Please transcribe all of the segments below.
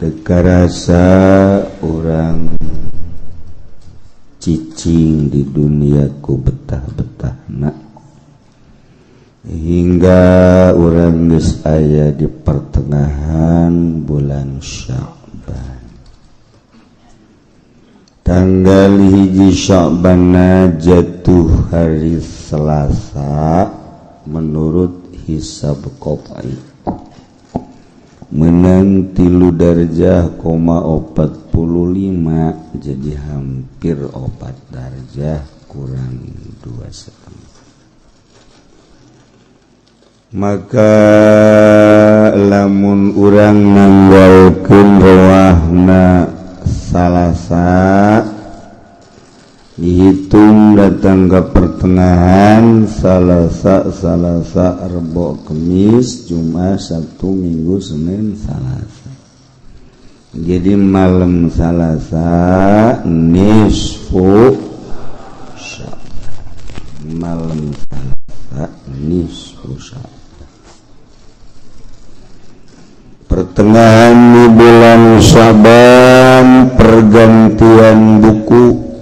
teka rasa orang cicing di dunia ku betah-betahna hingga orang geus aya di pertengahan bulan Sya'ban. Tanggal 1 Sya'ban jatuh hari Selasa menurut hisab qat'i. Menang 3 darjah, 45 jadi hampir 4 darjah kurang 2,5. Maka lamun urang nanggalkeun rawahna Salasa dihitung datang ke pertengahan Salasa Rebo Kemis Jumat Sabtu Minggu Senin Salasa. Jadi malam Salasa nisfu Sya'ban. Malam Salasa nisfu Sya'ban. Pertengahan di bulan Sya'ban pergantian buku.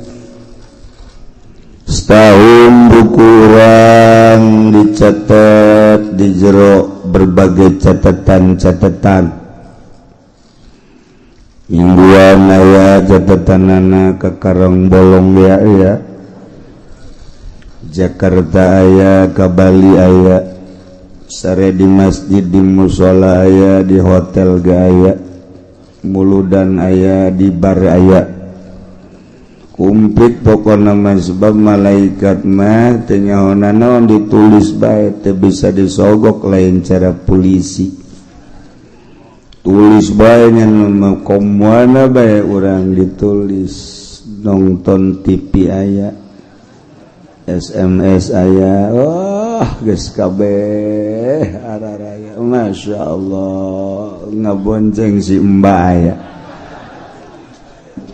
Setahun buku orang dicatat di jero berbagai catatan. Mingguan aya catatanana ke Karang Bolong ya. Jakarta aya, ke Bali aya, sare di masjid, di musola aya, di hotel aya, muludan aya, di bar aya. Kumplit pokokna mah sebab malaikat mah teu nyaona naon ditulis bae teu bisa disogok lain cara polisi. Tulis bae nya komoana bae urang ditulis. Nonton TV aya, SMS aya, geus kabeh araraya. Masyaallah ngabonceng si Mbak aya.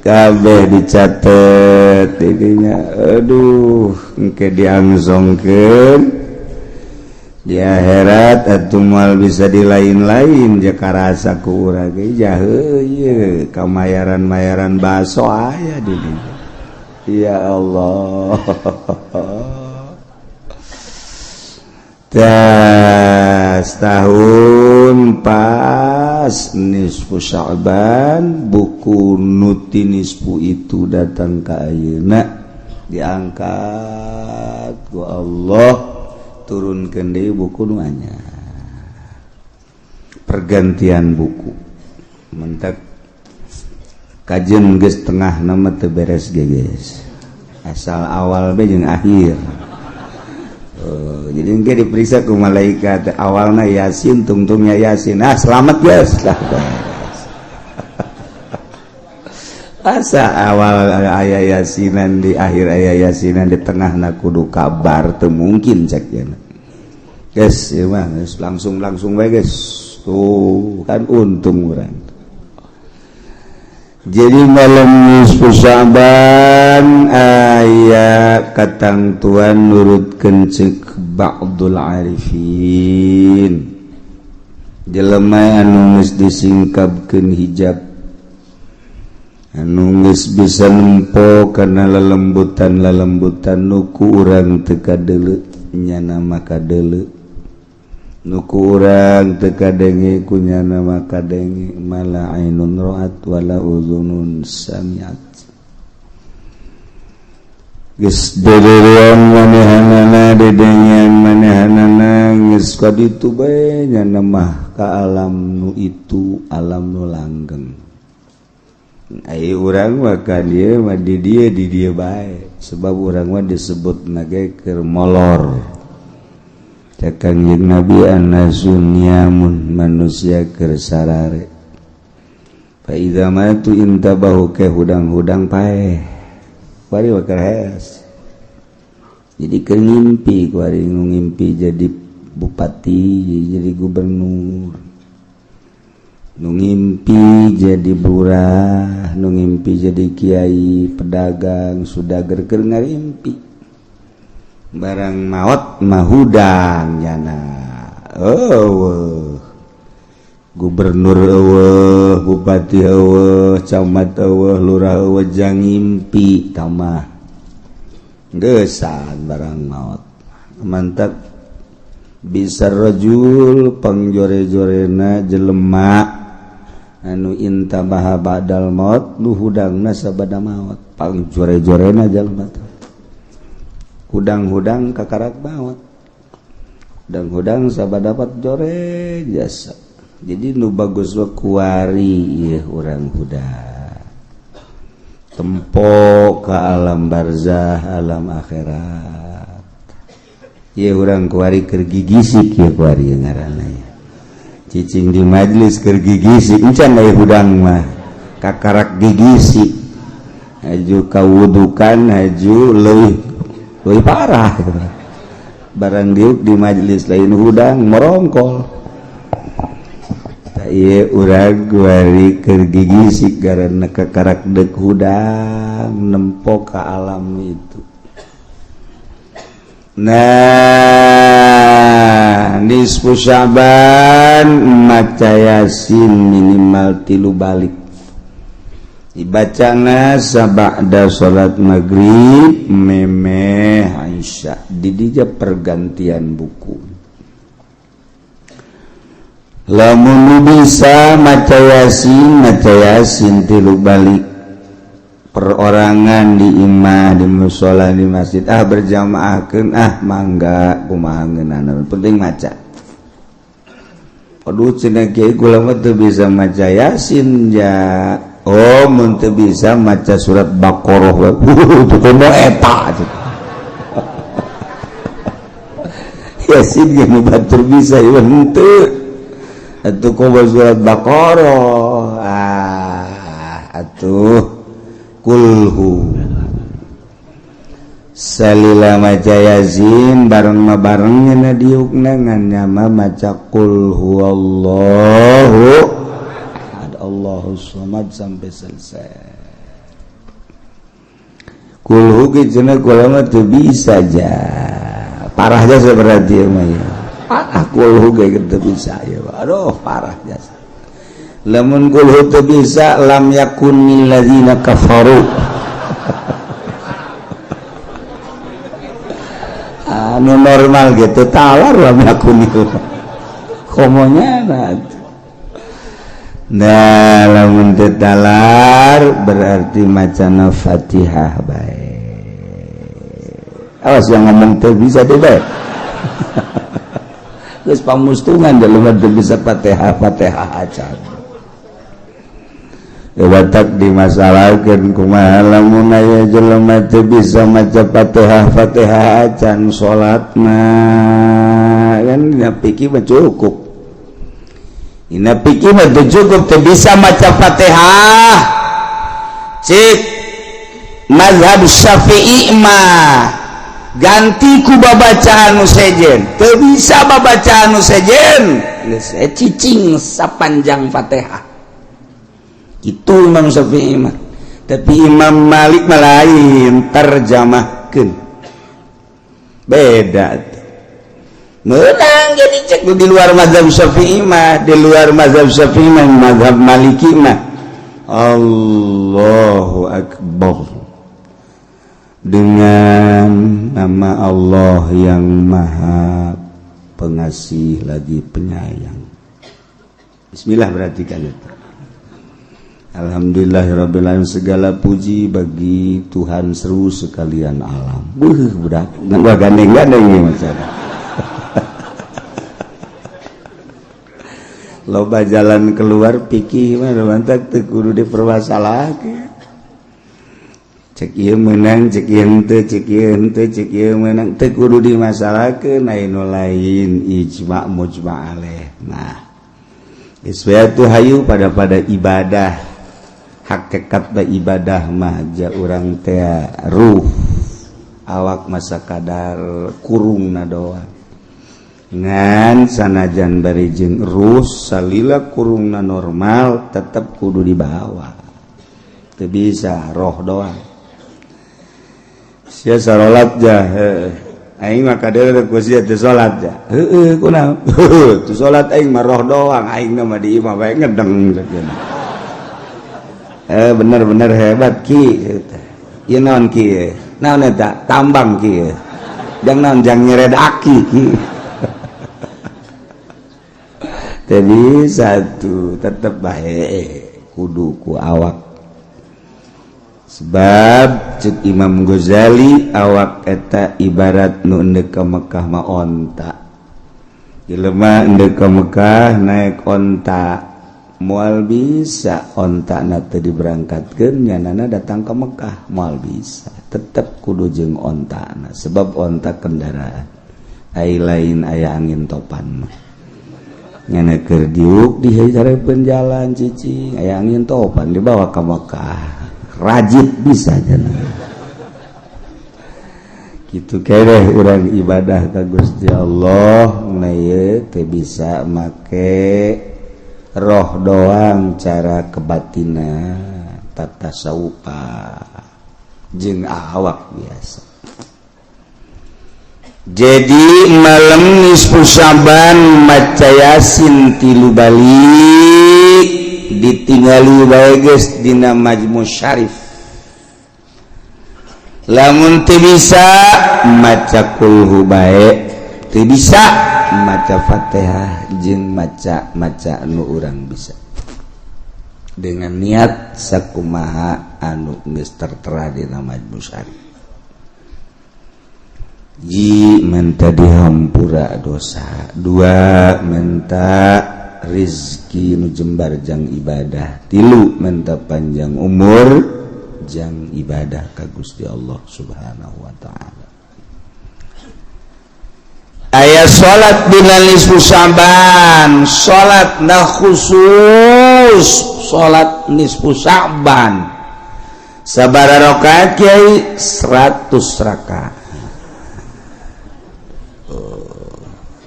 Kabeh dicatet didinya. Aduh engke diangsongkeun di akhirat atuh moal bisa di lain-lain jakarasa ku urang ge jaheuy kamayaran-mayaran baso aya di dieu. Ya Allah. Setahun pas nisfu Sya'ban buku nuti nisfu itu datang ke ayeuna diangkat ku Allah turunkeun deui buku nu anyar. Pergantian buku mentak kajian geus tengah nama teu beres ge geus. Asal awal be jeung akhir. Jadi engke diperiksa ku malaikat awalna Yasin tungtungnya Yasin. Selamat guys. Asa awal aya Yasinan di akhir aya Yasinan di tengahna kudu kabar teu mungkin cek cenah. Guys, ieu mah langsung bae guys. Tuh kan untung urang. Jadi malam nisfu Sya'ban aya katangtuan nurutkeun ceuk ba'dul arifin jelema anu geus disingkapkeun hijab anu geus bisa nempo kana lelembutan nu ku urang teu kadeuleu nyana maka deuleu nu ku urang teu kadenge ku nyana maka denge mala ainun ra'at wala uzunun sami'at. Geus dederean manehanana dedengan manehanana geus kaditu bae nyana mah ka alam nu itu alam nu langgeng. Ai urang mah ka dieu mah di dieu bae sebab urang mah disebutna ge keur molor. Kanjeng Nabi an-nasun niamun manusia keur sarare. Fa idza matu intabahu ke hudang-hudang paeh. Kuari wakas. Jadi keur ngimpi kuari ngimpi jadi bupati, jadi gubernur. Nu ngimpi jadi lurah, nu ngimpi jadi kiai, pedagang, sudager keur ngarimpi. Barang maut mahudang jana. Gubernur Bupati Camat Lurah wajang ngimpi tamah gesan barang maut mantap bisa rajul pangjore-jorena jelemak anu intabaha ba'dal maut nu hudangna sabada maut pangjore-jorena jelema hudang-hudang kakarak maut hudang-hudang sabada dapat jore jasa. Jadi nu bagus wa kuari ya urang huda tempo ke alam barzah alam akhirat ya urang kuari keur gigisik ya kuari ngaranna ya cicing di majlis keur gigisik encan aya hudang mah kakarak gigisik haju kawudukan haju leuwih parah barang diuk di majlis lain hudang merongkol. Iya urang kuari keur gigisik karena kakarak dek hudang nempo ka alam itu. Nah, nisfu Sya'ban maca Yasin minimal 3 balik. Dibacana sabada salat maghrib memeh Aisyah di dia pergantian buku. Lamun bisa maca Yasin 3 balik perorangan di imah di mushola di masjid berjamaahkeun mangga kumaha ngeunana penting maca. Aduh cenah kiai kula mah teu bisa maca Yasin ya. Oh mun teu bisa maca surat Baqarah teu komo eta. Yasin ge nu batur bisa ieu henteu. Atuh koba surat Baqarah atuh kulhu salila maca Yasin bareng nya diukna ngan nyama maca qul huwallahu ahad Allahus samad sampai selesai. Kulhu ge cenah kula mah teu bisa aja parah aja berarti mah ya. Kulhu ge teu bisa ya. Aduh parah jasa. Lamun kulhu teu bisa lam yakunil ladzina kafaru. Anu normal gitu talar lam yakunil. Komonya nah lamun teu talar berarti macana Fatihah bae. Awas yang ngomong teu bisa teh bae. Geus pamustungan jelema teu bisa Fatihah acan. Watak dimasalahkeun kumaha lamun aya jelema teu bisa maca Fatihah acan salatna kan napiki mah cukup. Napiki mah teu cukup teu bisa maca Fatihah. Cik mazhab Syafi'i mah ganti ku babacaan nu sejen teu bisa babacaan nu sejen geus cicing sapanjang Fatihah itu Imam Syafi'i mah. Tapi Imam Malik mah lain terjemahkeun beda menang jadi cek di luar mazhab Syafi'i mah di luar mazhab Syafi'i mah mazhab Maliki mah Allahu Akbar dengan nama Allah yang maha pengasih lagi penyayang. Bismillah berarti kan itu. Alhamdulillahirabbil alamin segala puji bagi Tuhan seru sekalian alam. Budak gua gandeng-gandeng ieu macam. Loba jalan keluar pikir mah mantak teu kudu dipermasalahkeun. Cek ieu meunang cek ieu henteu cek ieu henteu cek ieu meunang teu kudu dimasalahkeun anu lain ijma' mujma' alaih. Nah iswatu hayu pada ibadah hakikat ibadah mah ja urang teh ruh awak masa kadar kurungna doang ngan sanajan bari jeung ruh salila kurungna normal tetep kudu dibawa teu bisa roh doang sia sarolat jah aing mah kadeureuk ku sia teu salat ya. Heueuh kunaon? Teu salat aing mah roh doang, aing mah di imah bae ngedeng sakeuna. Bener-bener hebat ki. Ieu naon ki? Naon eta? Tambang ki. Jang naon jang nyeredaki ki. Tadi satu tetep bae kudu ku awak. Sebab cek Imam Ghazali awak eta ibarat nu endek ka Mekah mah onta. Jelema endek ka Mekah naik onta, moal bisa onta na teu diberangkatkeun nyanana datang ka Mekah moal bisa. Tetep kudu jeung ontana sebab onta kendaraan. Ai lain aya angin topan mah. Nyana keur diuk di hareupkeun jalan cicing aya angin topan dibawa ka Mekah. Rajit bisa jana gitu kere urang ibadah ka Gusti Allah na ieu teu bisa make roh doang cara kebatina tata saupa jeung awak biasa. Jadi malam nisfu Syaban maca Yasin 3 balik ditinggali bae geus dina Majmu Syarif. Lamun teu bisa maca kulhu bae, teu bisa maca Fatihah jeung maca anu urang bisa. Dengan niat sakumaha anu geus tertera dina Majmu Syarif. Ji menta dihampura dosa, 2 menta rizki nu jembar jang ibadah, 3 menta panjang umur jang ibadah ka Gusti Allah Subhanahu wa taala. Aya salat dina nisfu Syaban, salat na khusus salat nisfu Syaban. Sabaraha rakaat kiai? 100 rakaat.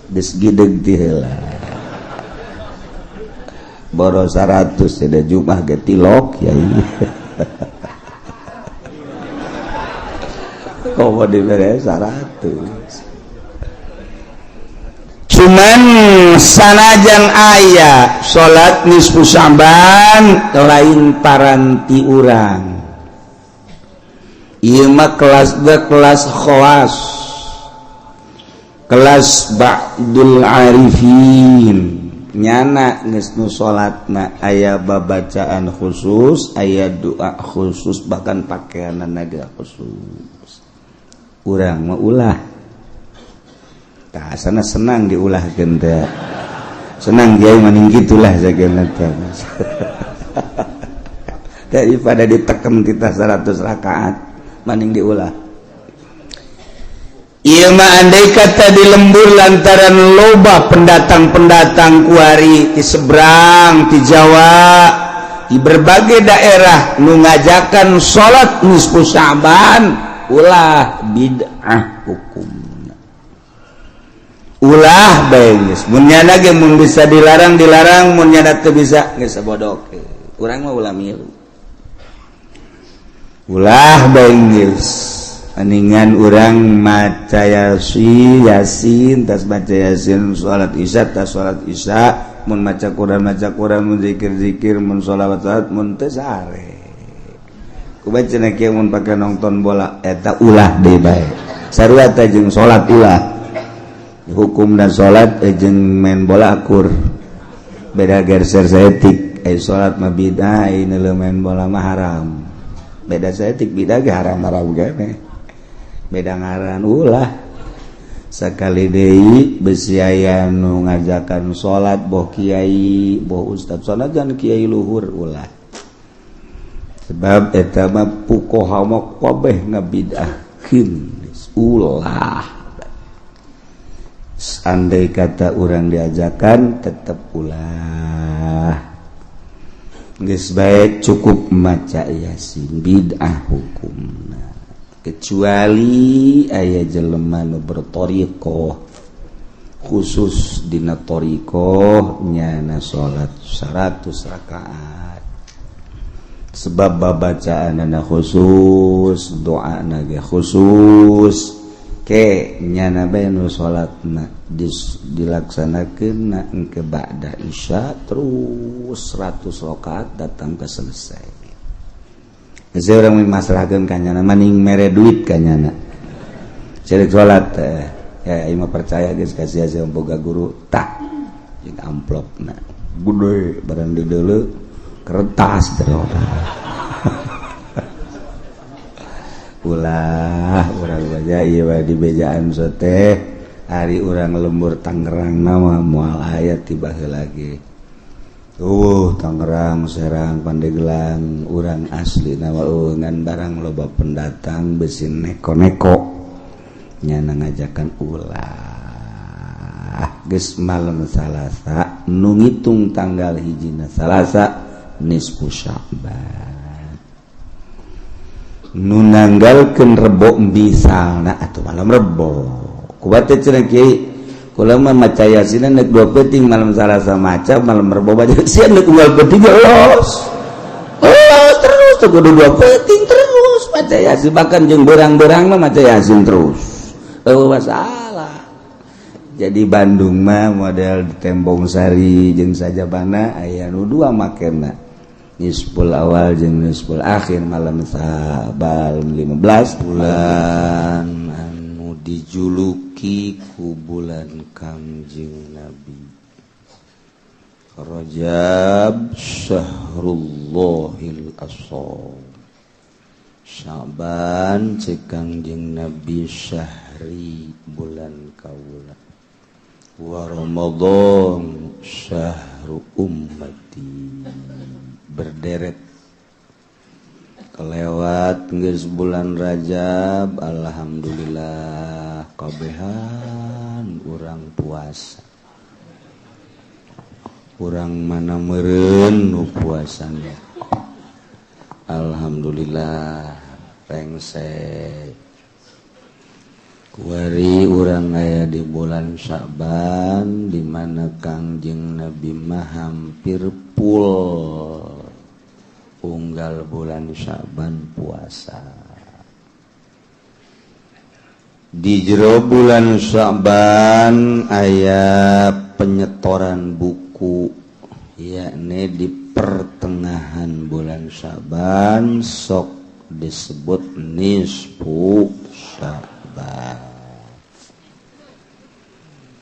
Geus gideg ti heula. Boro 100 ada Jumat ge tilok yai. Komo dibere 100. Cuman sanajan aya salat nisfu Syaban lain paranti urang. Ieu mah kelas khawas. Kelas ba'dul arifin. Nyana geus nu salatna aya babacaan khusus, aya doa khusus, bahkan pakaianna ge khusus. Urang mah ulah. Tah asana senang diulahkeun teh. Senang kiai maning gitulah sageuna teh. Daripada diteken kita 100 rakaat maning diulah. Ieu mah andai kata di lembur lantaran loba pendatang-pendatang kuari ti seberang ti Jawa di berbagai daerah nu ngajakan salat nisfu Syaban ulah bid'ah hukumna. Ulah bae geus mun nyana ge mun bisa dilarang mun nyana teu bisa geus sabodoh. Urang mah ulah milu. Ulah bae geus aningan urang maca Yasin tas maca Yasin salat Isya tas salat Isya mun maca Quran mun zikir mun sholawat mun teu sare kubaca kieu mun pake nonton bola eta ulah deui bae sarua teh jeung salat ulah hukum dan salat jeung main bola akur beda geser saeutik salat mah bid'ah ieu main bola mah haram beda saeutik bid'ah ge haram-haram gane beda ngaran ulah sakali deui besi aya nu ngajakan salat boh kiai boh ustad sanajan kiai luhur ulah sebab eta mah fuqaha mah kabeh ngabid'ahkeun ulah andai kata urang diajakan tetep ulah geus bae cukup maca Yasin bid'ah hukumna kecuali aya jelema nu berthariqah khusus dina thariqah nyana salat 100 rakaat sebab bacaanna khusus doana ge khusus nyana bae nu salatna dilaksanakeun na engke ba'da isya terus 100 rakaat datang ke selesai. Geus urang masalahkeun ka nyana maning mere duit ka nyana. Ceuk salat ya ieu mah percaya geus kasih asa boga guru tah jeung amplopna. Gede barang di deuleu kertas terus. Ulah urang baca ieu di bejaan teh hari urang lembur Tangerang nama moal aya tiba heula ge. Tangerang, Serang, Pandeglang, urang asli nama ngan barang loba pendatang besin neko-neko nyana ngajakan ulah. Geus malam Salasa nu ngitung tanggal hijina Salasa nisfu Sya'ban. Nu nanggalkeun Rebo misalna atuh malam Rebo. Kubat teh cenah kiai, kula mah maca Yasin neuk 2 peuting malam Salasa maca, malam Rebo baca sian neuk unggal peuting los. Terus teh kudu 2 peuting terus maca Yasin, bahkan jeung beurang-beurang mah maca Yasin terus. Masalah. Jadi Bandung mah model Tembong Sari jeung Sajabana aya nu 2 makena. Nisful awal jeung nisful akhir malam Sabal 15 bulan anu dijuluki ku bulan Kangjeng Nabi. Rajab Syahrullahil Asham. Sya'ban cek Kangjeng Nabi syahri bulan kaula. Wa Ramadan syahru ummati. Berderet kelewat geus bulan Rajab, alhamdulillah kabehan urang puasa. Urang mana meureun nu puasana. Alhamdulillah rengsek. Kuari urang aya di bulan Sya'ban di mana Kangjeng Nabi mah hampir full unggal bulan Sya'ban puasa. Di jero bulan Sya'ban aya penyetoran buku, yakni di pertengahan bulan Sya'ban sok disebut nisfu Sya'ban.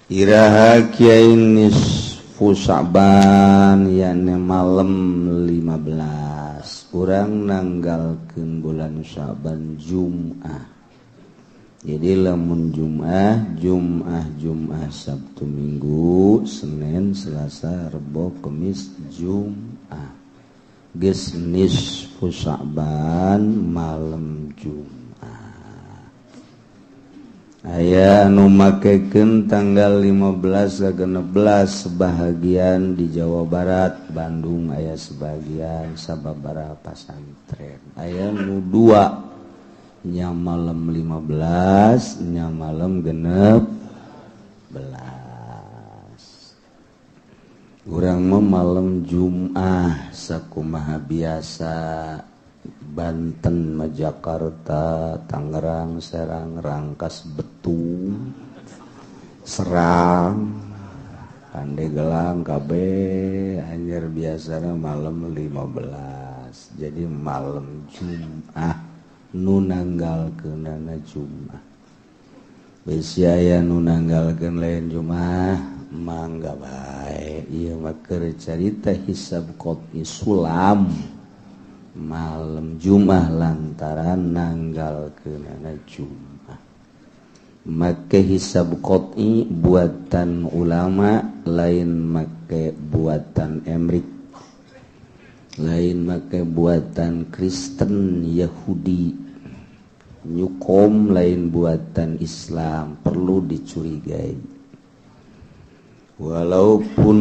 Iraha kiai nisfu Sya'ban yakni malam 15. Urang nanggalkeun bulan Sya'ban Jum'ah. Jadi lamun Jum'ah Sabtu Minggu, Senin, Selasa, Rebo, Kamis, Jum'ah. Geus nisfu Sya'ban malam Jum'ah. Aya anu makekeun tanggal 15 ka 16 sebahagian di Jawa Barat, Bandung aya sebagian, sababaraha pasantren. Aya nu 2 nya malam 15, nya malam 16. Urang mah malam Jum'ah sakumaha biasa. Banten, Jakarta, Tangerang, Serang, Rangkas, Betung, Serang, Pandeglang, KB, anjir biasanya malam 15. Jadi malam Jum'ah nu nanggalkeunana Jum'ah. Bisi aya nu nanggalkeun lain Jum'ah mangga bae. Ieu mah keur carita hisab qot'i sulam malam Jum'ah lantaran nanggalkeunana Jum'ah. Make hisab qot'i buatan ulama, lain make buatan emrik, lain make buatan Kristen Yahudi. Nyukom lain buatan Islam, perlu dicurigai. Walaupun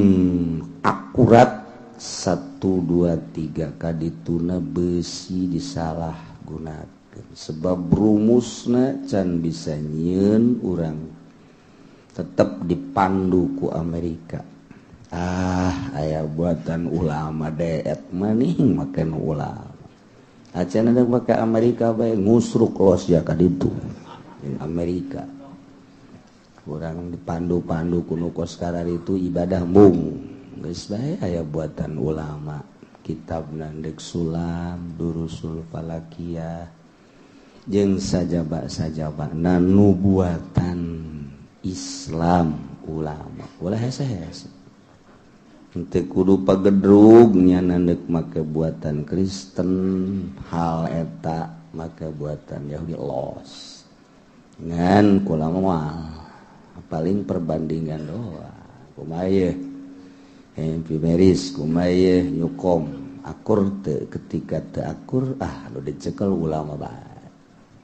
akurat 1, 2, 3 kadituna besi disalah gunakeun sebab rumusna can bisa nyieun urang tetep dipandu ku Amerika. Aya buatan ulama deet maning make nu ulama. Acan ada make Amerika bae ngusruk los ya kaditu. Amerika kurang dipandu-pandu kuno koskarar itu ibadah mung geus bae aya buatan ulama kitab nandek sulam durusul falakiyah jeung sajaba nubuatan Islam ulama ulah hese-hese teu kudu pagedrug nya nandek make buatan Kristen hal eta make buatan Yahudi los ngan kula moal paling perbandingan doa kumaha Pimeris kumaha nyukom akur teu ketika teu akur lu dicekel ulama bae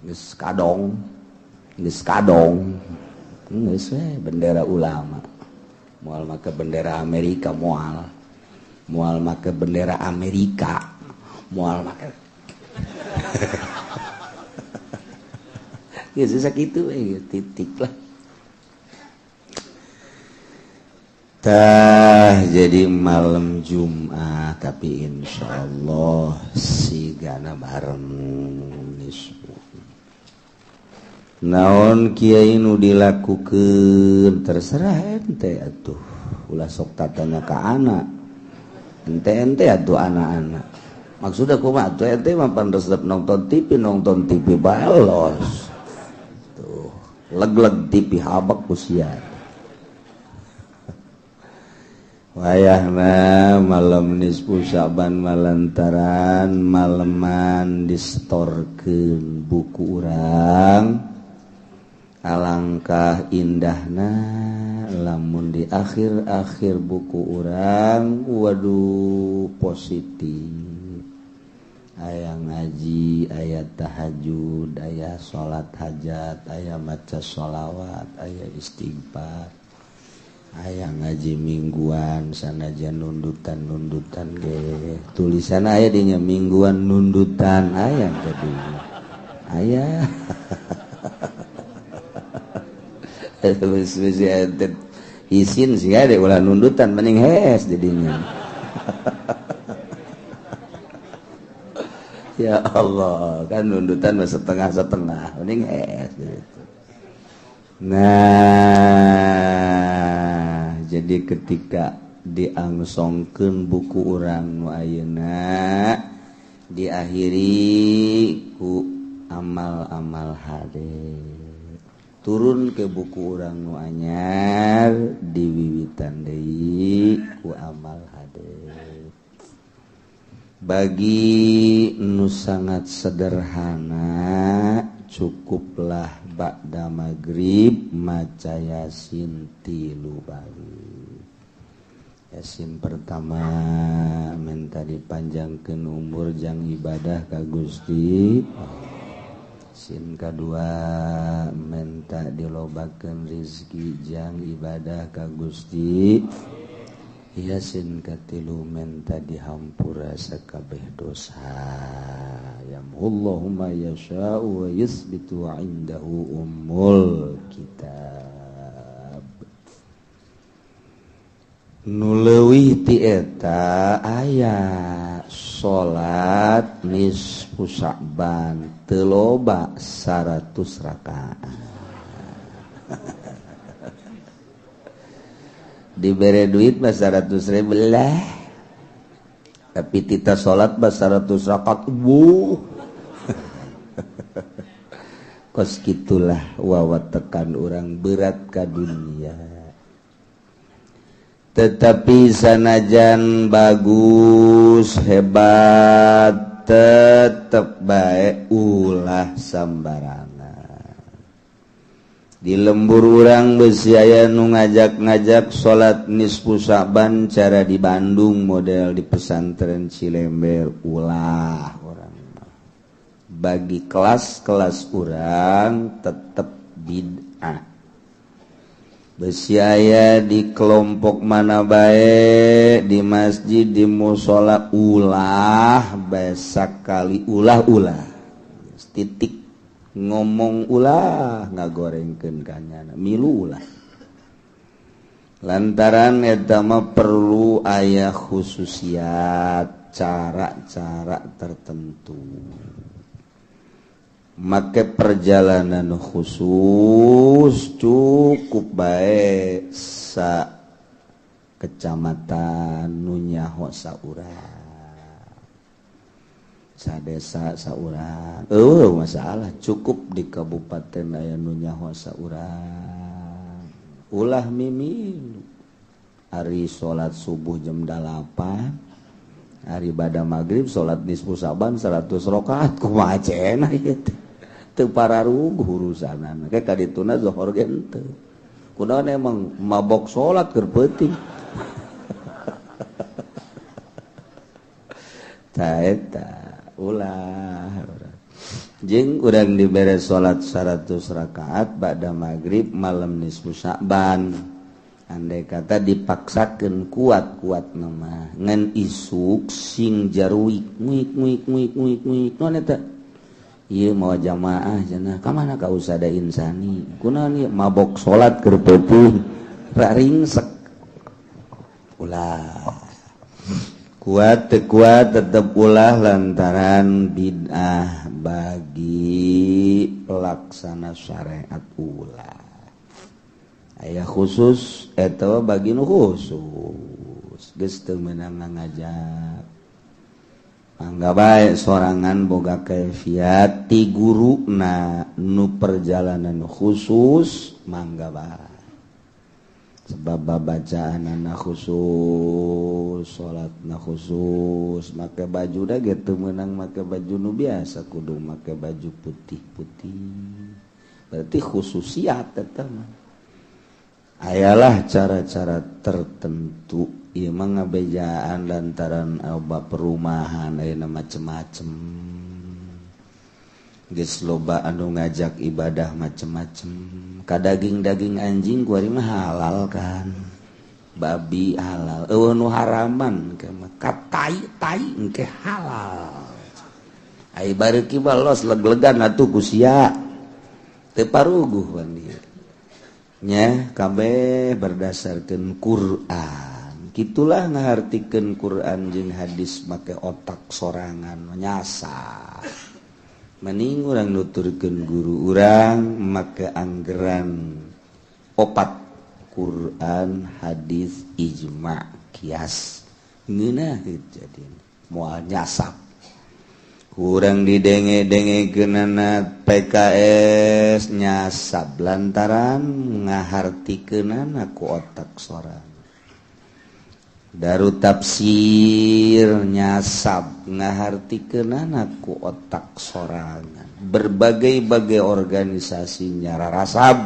geus kadong geus we bendera ulama moal make bendera Amerika moal make bendera Amerika moal make geus sakitu we titik lah. Jadi malam Jumat tapi insyaallah sigana bareng nisfu naon kiai nu dilakukeun terserah ente atuh ulah sok tatanya ka anak ente atuh anak-anak maksudna kumaha atuh ente mah pan resep nonton TV balos tuh leg-leg TV habak usia wayahna malam nisfu Syaban malantaran maleman distorkeun buku urang alangkah indahna lamun di akhir buku urang waduh positif aya ngaji aya tahajud aya salat hajat aya maca sholawat aya istighfar aya ngaji mingguan sanajan nundutan ge tulisan aya dinya mingguan nundutan aya tadi aya isin sih ada ulah nundutan mending hes jadinya ya Allah kan nundutan setengah mending hes gitu. Nah jadi ketika diangsongkeun buku urang nu ayeuna diakhiri ku amal-amal hade turun ke buku urang nu anyar diwiwitan deui ku amal hade bagi nu sangat sederhana cukuplah ba'da maghrib maca yasin 3 bali yasin pertama minta dipanjangkeun umur jang ibadah ka Gusti yasin kedua minta dilobakeun rezeki jang ibadah ka Gusti yasin katilu minta dihampura sakabeh dosa yamhullahumma yasha'u wa yusbitu indahu ummul kitab nu leuwih ti eta aya salat nisfu Sa'ban teu loba 100 rakaat dibere duit mah 100.000 lah tapi tita sholat mah 100 rakaat kos gitulah wawat tekan orang berat ka dunia tetapi sanajan bagus hebat tetep bae ulah sambarangan di lembur urang besi aya nu ngajak-ngajak salat nisfu Sa'ban cara di Bandung model di pesantren Cilember ulah orang bagi kelas-kelas urang tetep bid'ah besi aya di kelompok mana bae di masjid di mushola ulah besak kali ulah titik ngomong ulah ngagorengkeun kanyana milu ulah lantaran eta mah perlu aya khususiat cara-cara tertentu make perjalanan khusus cukup baik sa kecamatan nunyaho saurang sa desa saurang masalah cukup di kabupaten aya nunyaho saurang ulah mimilu hari salat subuh jam 8 hari ibadah maghrib salat nisfu saban 100 rakaat kumaha cenah ieu teu pararuguh urusanana kayak kadituna zuhur ge henteu kunaon emang mabok salat keur peuting ta eta ulah jeung urang dibere salat 100 rakaat ba'da maghrib malam nisfu Sya'ban andai kata dipaksakeun kuat nama ngan isuk sing jarwik nguik naon eta ieu mau jamaah cenah ka mana ka usada insani kunaon ieu mabok salat keur peuting ra ringsek ulah kuat teu kuat tetep ulah lantaran bid'ah bagi pelaksana syariat ulah aya khusus eta bagi nu khusus geus teu meunang ngajak mangga bae sorangan boga kaifiat ti guruna nu perjalanan khusus mangga bae sebab bacaanana khusus salatna khusus make baju da ge teu meunang make baju nu biasa kudu make baju putih-putih berarti khususiat eta mah ayalah cara-cara tertentu ieu mah ngabejaan lantaran oba perumahan ayeuna macem-macem geus loba anu ngajak ibadah macem-macem ka daging-daging anjing kuari mah halal kan babi halal eueuh nu haraman ke mah ka tai engke halal ai bari ki balos leg-legan atuh ku sia teu paruguh wan dieu nya kabeh berdasarkeun Quran kitulah ngahartikeun Quran jeung hadis make otak sorangan nyasar mending urang nuturkeun guru urang make anggeran opat Quran hadis ijma kias ngeunah jadi moal nyasap urang didenge-dengekeunana PKS nyasap lantaran ngahartikeunana ku otak sorangan Darut tafsir nyasab ngahartikeunana ku otak sorangan berbagai-bagai organisasi nyararasab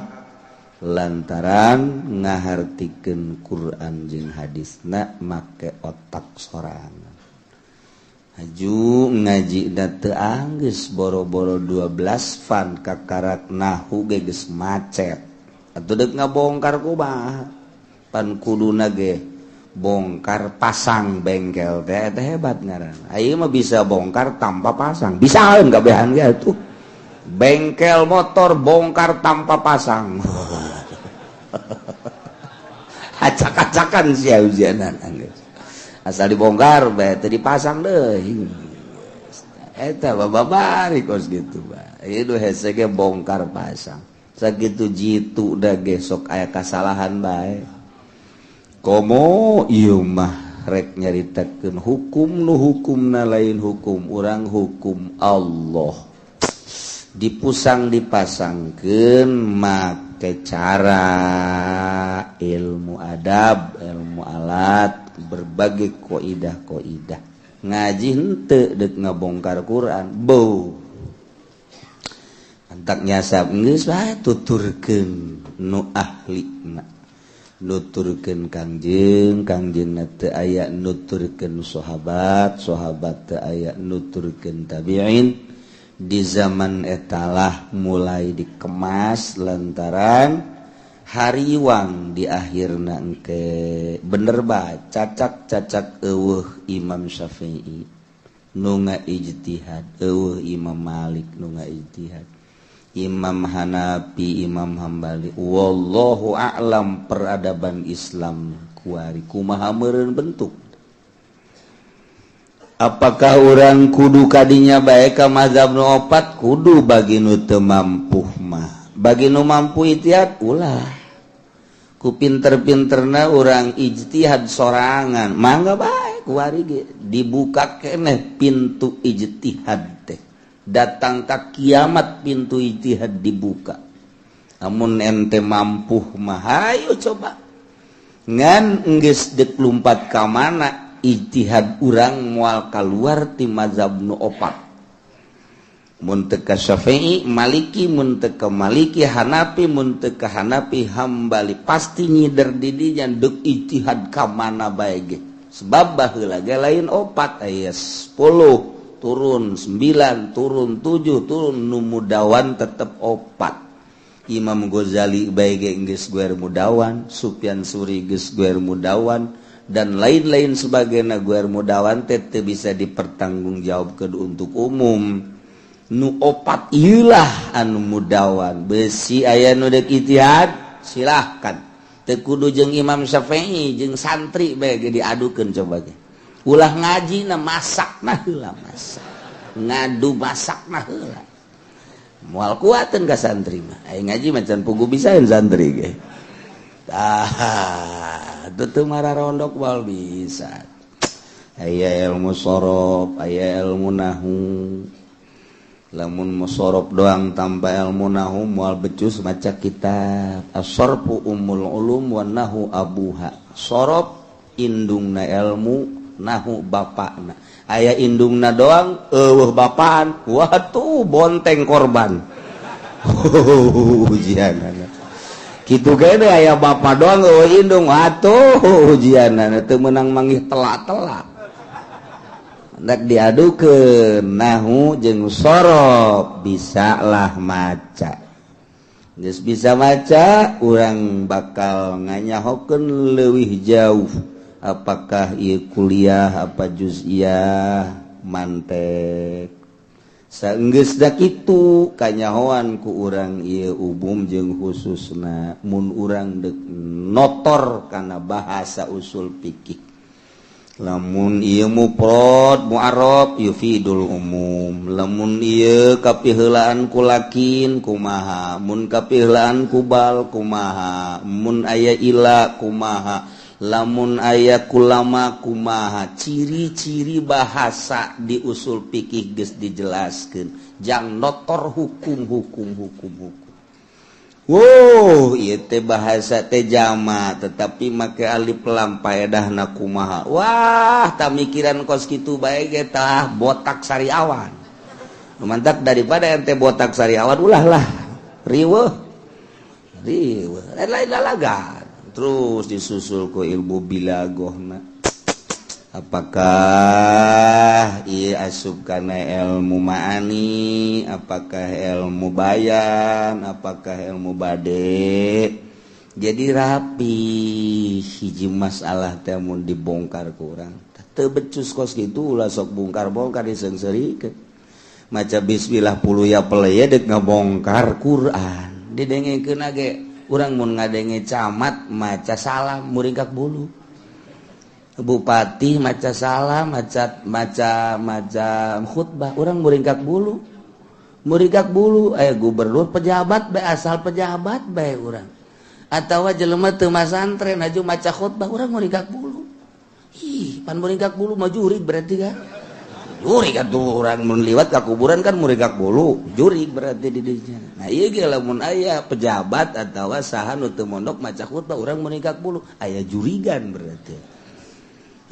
lantaran ngahartikeun Quran jeung hadisna make otak sorangan haju ngaji da teu anggeus boro-boro 12 fan kakarak nahu ge geus macet atuh deuk ngabongkar kumaha pan kuduna ge bongkar pasang bengkel teh hebat ngaran. Ayeuna mah bisa bongkar tanpa pasang. Bisa enggak behan ge atuh. Bengkel motor bongkar tanpa pasang. Acak-acakan sia ujianan geus. Asal dibongkar bae teu dipasang deui. Eta bababari kos gitu bae. Ieu hese ge bongkar pasang. Sakitu jitu da ge sok aya kasalahan bae. Komo ieu mah rek nyaritakeun hukum nu hukumna lain hukum urang hukum Allah dipusang dipasangkeun make cara ilmu adab ilmu alat berbagai kaidah ngaji henteu deuk ngabongkar Quran beuh antak nyasab geus bae tuturkeun nu ahlina nuturkeun kangjeng teu aya nuturkeun sahabat teu aya nuturkeun tabi'in di zaman etalah mulai dikemas lantaran hariwang di akhirna engke bener bae cacak eueuh Imam Syafi'i nu ngaijtihad eueuh Imam Malik nu ngaijtihad Imam Hanafi, Imam Hambali. Wallahu a'lam peradaban Islam kuari kumaha meureun bentuk. Apakah orang kudu kadinya baik ka mazhab nu opat? Kudu bagi nu teu mampu mah. Bagi nu mampu ijtihad ulah. Ku pinter-pinterna orang ijtihad sorangan, mangga bae kuari ge dibuka keneh pintu ijtihad teh. Datang ka kiamat pintu ijtihad dibuka. Amun ente mampu mah hayu coba. Ngan geus deuk lumpat ka mana? Ijtihad urang moal kaluar ti mazhab nu opat. Mun teu ka Syafi'i, Maliki, mun teu ka Maliki, Hanafi, mun teu ka Hanafi, Hambali, pasti nyider di dinya deuk ijtihad ka mana bae ge. Sebab baheula ge lain opat aya 10, turun 9, turun 7, turun nu mudawan tetep opat. Imam Ghazali bae ge geus guer mudawan, Sufyan Tsuri geus guer mudawan, dan lain-lain sebagainya guer mudawan teh bisa dipertanggungjawabkeun untuk umum. Nu opat ieulah anu mudawan. Besi aya nu deuk ijtihad silahkan. Teu kudu jeung Imam Syafi'i jeung santri bae ge diadukeun coba ge. Ulah ngajina masakna heula masak. Ngadu masakna heula. Moal kuateun ka santri mah. Aya ngaji macan pugu bisaeun santri ge. Tutu marah rondok wal bisa. Aya ilmu sorof, aya ilmu nahu. Lamun musorof doang tanpa ilmu nahu moal becus maca kitab. As-sorfu ummul ulum wa nahu abuha. Sorof indungna ilmu, nahu bapakna. Aya indungna doang, eueuh bapaan. Wah bonteng korban. Ujianana. Kitu kene aya bapa doang eueuh indung atuh ujianna teu meunang manggih telak-telak. Hendak diadukeun nahu jeung sorof bisalah maca. Geus bisa maca urang bakal nganyahokeun leuwih jauh apakah ieu kuliah apa juz'iyah mantek. Saenggeus da kitu kanyahoan ku urang ieu umum jeung khususna mun urang deuk notor kana bahasa usul fikih. Lamun ieu mufrad mu'arrab yufidul umum. Lamun ieu kapiheulaan ku lakin kumaha, mun kapiheulaan ku bal kumaha, mun aya ila kumaha, lamun aya kulama kumaha. Ciri-ciri bahasa di usul fikih geus dijelaskeun. Jang notor hukum. Wow, ieu teh bahasa teh jama tetapi make alif lam paedahna kumaha. Wah, tamikiran kos kitu bae ge tah botak sariawan. Mantap daripada ente botak sariawan ulah lah. Riweuh. Lain lalagan. Terus disusul ku ilmu bilagohna. Apakah ia asup kana ilmu ma'ani, apakah ilmu bayan, apakah ilmu bade. Jadi rapi hiji masalah teh mun dibongkar ku urang. Teu becus kos kitu ulah sok bongkar-bongkar diseungseurikeun. Maca bismillah puluh ya peleye deuk ngabongkar Quran. Didengekeun age urang mun ngadenge camat maca salam muringkak bulu. Bupati maca salam, maca khutbah, orang muringkak bulu, gubernur pejabat bae asal pejabat bae orang, atawa jelema teu masantren aju maca khutbah orang muringkak bulu, pan muringkak bulu mah jurig berarti kan, jurig atuh orang mun liwat ka kuburan kan muringkak bulu, jurig berarti di dinya. Nah ieu ge lamun aya pejabat atawa saha nu teu mondok maca khutbah orang muringkak bulu, aya jurigan berarti.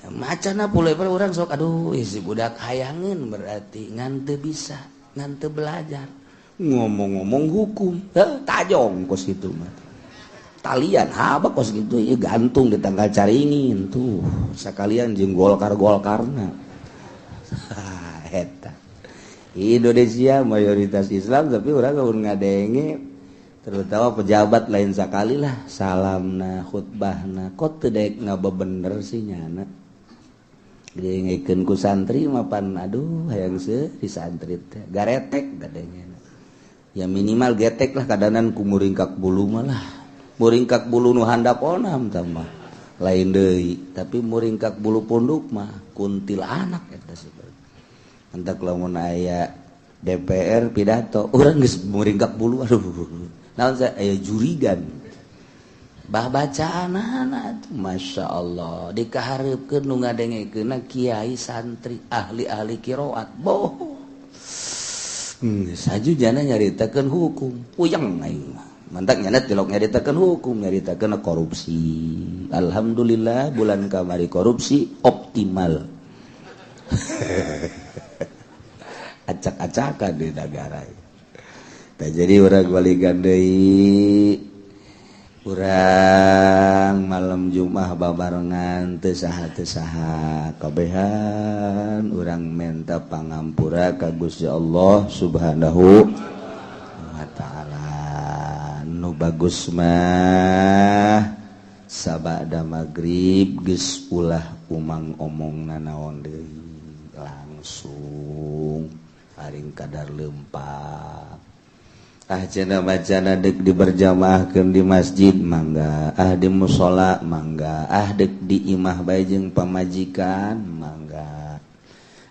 Macana pulih orang sok aduh si budak hayangeun berarti ngan teu bisa ngan teu belajar ngomong-ngomong hukum tajong kos kitu mah talian haba kos kitu ieu gantung di tanggal caringin tuh sakalian jeung golkar-golkarna eta Indonesia mayoritas Islam tapi urang mun ngadenge terutama pejabat lain sakali lah salamna khutbahna kok teu daek ngabebener sih nyana. Didengekeun ku santri mapan aduh hayang di santri teh garetek gadenya. Ya minimal getek lah kadanan ku muringkak bulu mah lah. Muringkak bulu nu handap onam tah mah. lain deui tapi muringkak bulu punduk mah kuntilanak eta entak lamun aya DPR pidato urang geus muringkak bulu aduh naon aya jurigan bah bacaanana Masya Allah dikahareupeun nu ngadengekeunna kiai santri ahli-ahli qiraat boh sajujana nyaritakeun hukum puyeng aing mah mantak nyana tilok nyaritakeun hukum nyaritakeun korupsi alhamdulillah bulan kamari korupsi optimal acak-acakan di negara tah jadi urang balikan deui urang malam Jumat babarengan teu saha kabehan urang minta pangampura ka Gusti Allah Subhanahu wa taala nu bagus mah sabada magrib geus ulah umang omongna naon deui langsung paring kadar leumpah cenah bacana dek di berjamaahkeun di masjid mangga di mushola mangga dek di imah bae jeung pamajikan mangga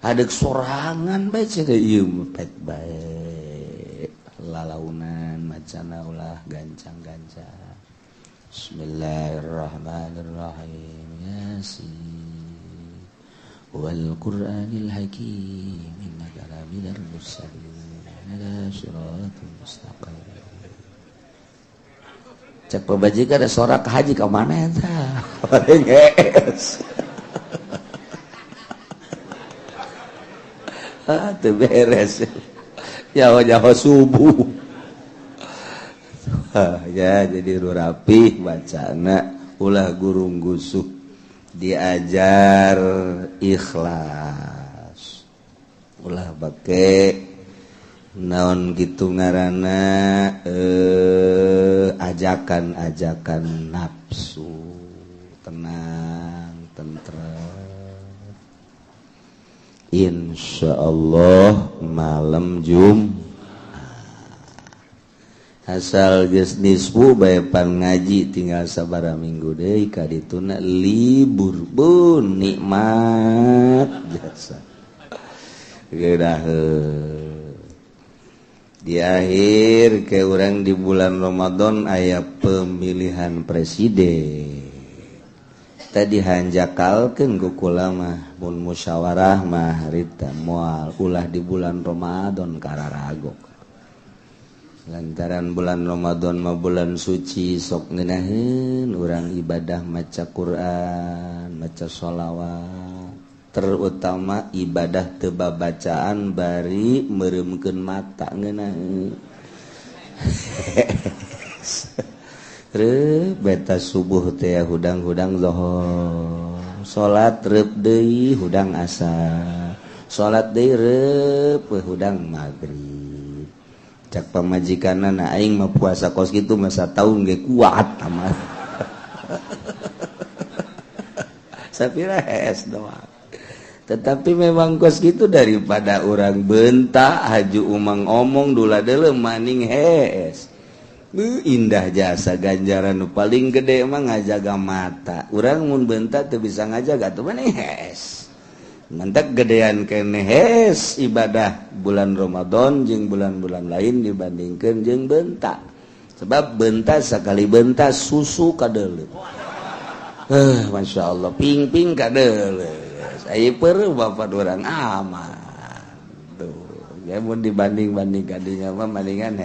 dek sorangan bae cenah ieu pet bae lalaunan macana ulah gancang-gancang bismillahirrahmanirrahim yasin wal qur'anil hakim innaka laminal mursalin cek pabajika ada sorak haji ke mana eta paling geus teu beres nyaho-nyaho subuh ya jadi nu rapih bacana ulah gurung gusuh diajar ikhlas ulah bake naon gitu ngaranna ajakan-ajakan nafsu tenang tentrem insyaallah malam Jumat asal geus nisfu bae pan ngaji tinggal sabaraha minggu deui ka dituna libur bun nikmat jasa geudaheun di akhir ke orang di bulan Ramadan aya pemilihan presiden tadi hanjakalkeun ku kula mah mun musyawarah mah harita moal ulah di bulan Ramadan kararagok lantaran bulan Ramadan mah bulan suci sok ngeunaheun urang ibadah maca Quran maca sholawat terutama ibadah teu babacaan bari meuremkeun mata ngeunah reup beta subuh teh hudang-hudang zuhur salat reup deui hudang asar salat deui reup hudang magrib cak pamajikanna aing mah puasa kos kitu mah sataun ge kuat amat sapira es doang tetapi memang kos gitu daripada orang bentak haju umang omong dula deuleu maning hees indah jasa ganjaran nu paling gede mah ngajaga mata urang mun bentak teu bisa ngajaga tuh maning hees mentak gedean keneh hees ibadah bulan Ramadan jeung bulan-bulan lain dibandingkeun jeung bentak sebab bentak sakali bentak susu kadeuleu Masya Allah ping-ping kadeuleu Aiper bapak orang aman tuh ya mau dibanding kadinya mah mendingan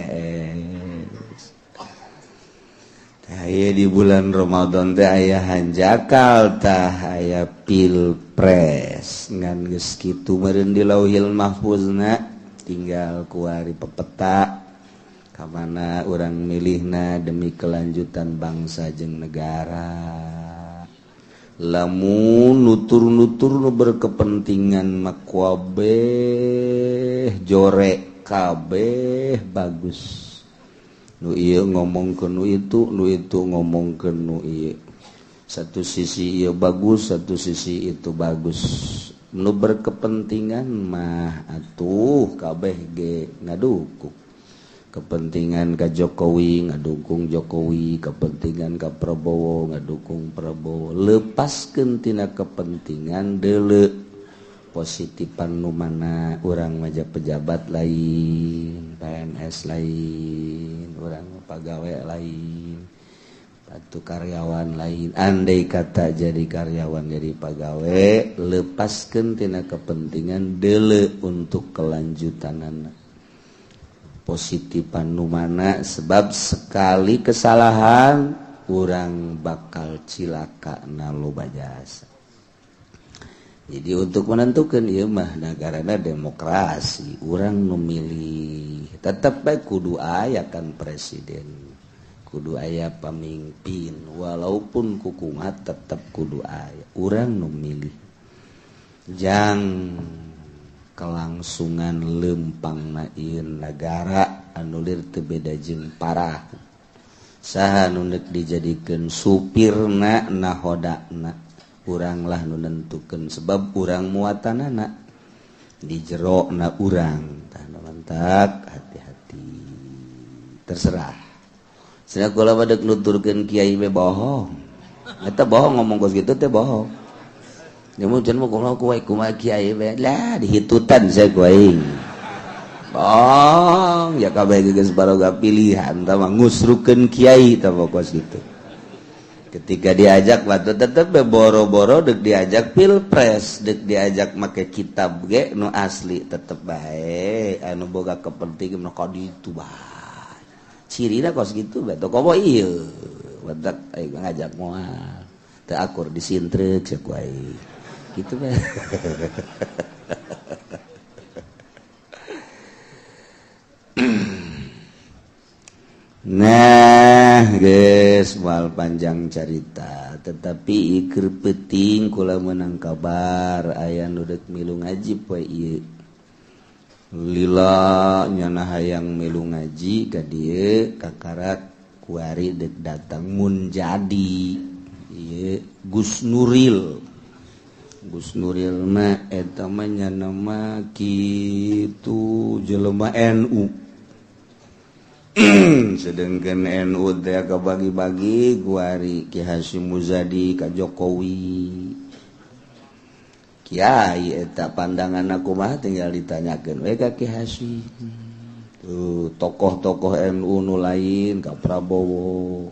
aya di bulan Ramadan teh aya hanjakal tah aya pilpres ngan geus kitu meureun di Lauhil Mahfuzna tinggal kuari pepeta ka mana urang milihna demi kelanjutan bangsa jeung negara lamun nutur-nutur nu berkepentingan makwabeh jorek kabeh bagus nu ieu ngomongkeun nu itu ngomongkeun nu ieu satu sisi ieu bagus satu sisi itu bagus nu berkepentingan mah atuh kabeh ge ngadukung kepentingan ka Jokowi ngadukung Jokowi, kepentingan ka Prabowo ngadukung Prabowo. Lepaskeun tina kepentingan deuleu positifan nu mana urang maja pejabat lain, PNS lain, urang pagawe lain, batu karyawan lain. Andai kata jadi karyawan jadi pagawe, lepaskeun tina kepentingan deuleu untuk kelanjutanana. Positifan nu mana sebab sekali kesalahan urang bakal cilaka na loba jasa. Jadi untuk menentukan ieu mah negarana demokrasi, urang nu milih tetep bae kudu aya kan presiden, kudu aya pamimpin walaupun kukumat tetep kudu aya urang nu milih. Jang kelangsungan lempang nain negara anulir teu beda jeung parah saha nu dijadikeun supirna nahodana urang lah nu nentukeun sebab urang muatanana di jero na urang tah mantak hati-hati terserah cenah kula badek nuturkeun kiai we bohong eta bohong ngomong kos kitu teh bohong. Nyamun cenah kumaha kiai we lah dihitutan saya ku aing. Bong, ya kabeh geus baroga pilihan tah mah ngusrukeun kiai tah pokos gitu. Ketika diajak waktu tetep boro-boro deuk diajak pilpres, deuk diajak make kitab ge nu asli tetep bae anu boga kepentingan nu ka ditu bae. Cirina kos gitu bae teu komo ieu. Badak aing ngajak moal. Teu akur disintreuk saya ku aing. Gitu kan. Nah guys mal panjang cerita tetapi ikir penting kula menang kabar aya nu deuk milu ngaji poe ieu lila nyana hayang milu ngaji ka dieu kakarak kuari deuk datang mun jadi ieu Gus Nuril mah eta mah nyana mah kitu jelema NU. Sedengkeun NU teh kabagi-bagi guari Ki Hasyim Muzadi ka Jokowi. Kiai eta pandanganna kumaha tinggal ditanyakeun we ka Ki Hasyim. Tuh tokoh-tokoh NU nu lain ka Prabowo.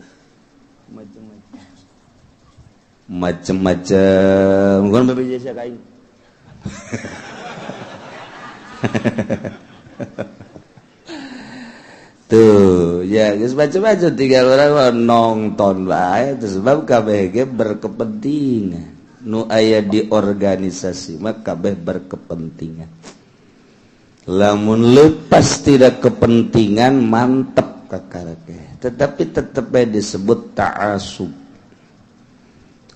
Macem-macem bukan BPJS kain tuh ya geus macem-macem tinggal orang nonton bae sebab kabeh ge berkepentingan nu aya di organisasi mah kabeh berkepentingan lamun lepas tidak kepentingan mantep kakarake tetapi tetep disebut ta'assub